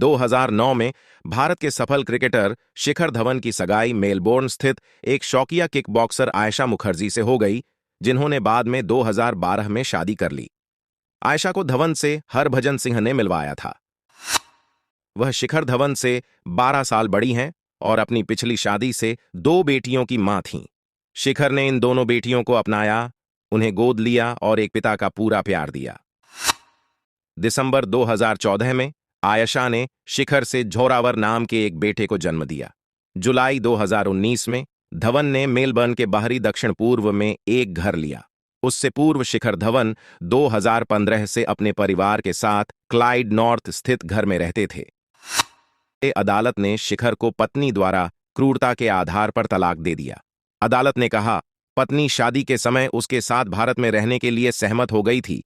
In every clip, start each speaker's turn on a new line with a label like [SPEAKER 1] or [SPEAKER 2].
[SPEAKER 1] 2009 में भारत के सफल क्रिकेटर शिखर धवन की सगाई मेलबोर्न स्थित एक शौकिया किक बॉक्सर आयशा मुखर्जी से हो गई, जिन्होंने बाद में 2012 में शादी कर ली। आयशा को धवन से हरभजन सिंह ने मिलवाया था। वह शिखर धवन से 12 साल बड़ी हैं और अपनी पिछली शादी से 2 बेटियों की मां थीं। शिखर ने इन दोनों बेटियों को अपनाया, उन्हें गोद लिया और एक पिता का पूरा प्यार दिया। दिसंबर 2014 में आयशा ने शिखर से झोरावर नाम के एक बेटे को जन्म दिया। जुलाई 2019 में धवन ने मेलबर्न के बाहरी दक्षिण पूर्व में एक घर लिया। उससे पूर्व शिखर धवन 2015 से अपने परिवार के साथ क्लाइड नॉर्थ स्थित घर में रहते थे। अदालत ने शिखर को पत्नी द्वारा क्रूरता के आधार पर तलाक दे दिया। अदालत ने कहा, पत्नी शादी के समय उसके साथ भारत में रहने के लिए सहमत हो गई थी,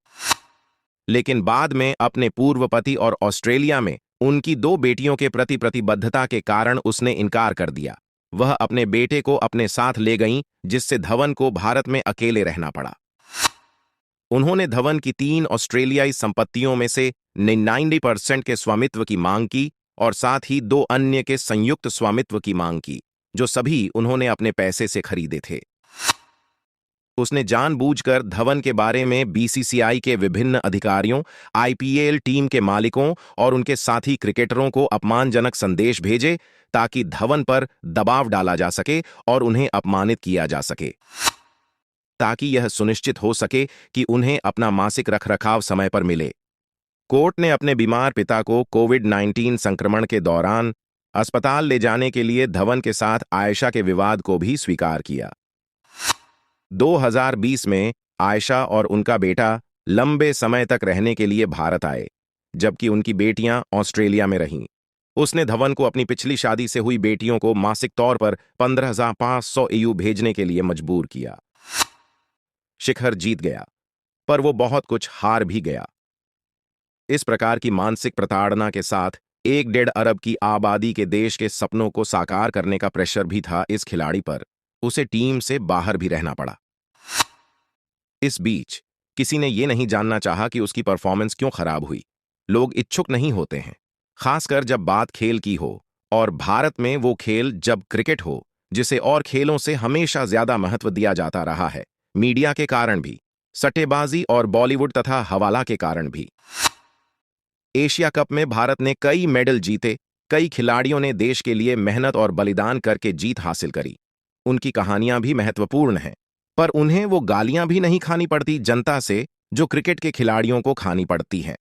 [SPEAKER 1] लेकिन बाद में अपने पूर्व पति और ऑस्ट्रेलिया में उनकी 2 बेटियों के प्रति प्रतिबद्धता के कारण उसने इनकार कर दिया। वह अपने बेटे को अपने साथ ले गईं, जिससे धवन को भारत में अकेले रहना पड़ा। उन्होंने धवन की 3 ऑस्ट्रेलियाई संपत्तियों में से 99% के स्वामित्व की मांग की और साथ ही 2 अन्य के संयुक्त स्वामित्व की मांग की, जो सभी उन्होंने अपने पैसे से खरीदे थे। उसने जानबूझकर धवन के बारे में बीसीसीआई के विभिन्न अधिकारियों, आईपीएल टीम के मालिकों और उनके साथी क्रिकेटरों को अपमानजनक संदेश भेजे ताकि धवन पर दबाव डाला जा सके और उन्हें अपमानित किया जा सके, ताकि यह सुनिश्चित हो सके कि उन्हें अपना मासिक रखरखाव समय पर मिले। कोर्ट ने अपने बीमार पिता को कोविड-19 संक्रमण के दौरान अस्पताल ले जाने के लिए धवन के साथ आयशा के विवाद को भी स्वीकार किया। 2020 में आयशा और उनका बेटा लंबे समय तक रहने के लिए भारत आए, जबकि उनकी बेटियां ऑस्ट्रेलिया में रहीं। उसने धवन को अपनी पिछली शादी से हुई बेटियों को मासिक तौर पर 15,500 EU भेजने के लिए मजबूर किया। शिखर जीत गया, पर वो बहुत कुछ हार भी गया। इस प्रकार की मानसिक प्रताड़ना के साथ 1.5 अरब की आबादी के देश के सपनों को साकार करने का प्रेशर भी था इस खिलाड़ी पर। उसे टीम से बाहर भी रहना पड़ा। इस बीच किसी ने यह नहीं जानना चाहा कि उसकी परफॉर्मेंस क्यों खराब हुई। लोग इच्छुक नहीं होते हैं, खासकर जब बात खेल की हो, और भारत में वो खेल जब क्रिकेट हो, जिसे और खेलों से हमेशा ज्यादा महत्व दिया जाता रहा है, मीडिया के कारण भी, सट्टेबाजी और बॉलीवुड तथा हवाला के कारण भी। एशिया कप में भारत ने कई मेडल जीते, कई खिलाड़ियों ने देश के लिए मेहनत और बलिदान करके जीत हासिल करी। उनकी कहानियां भी महत्वपूर्ण हैं, पर उन्हें वो गालियां भी नहीं खानी पड़ती जनता से जो क्रिकेट के खिलाड़ियों को खानी पड़ती हैं।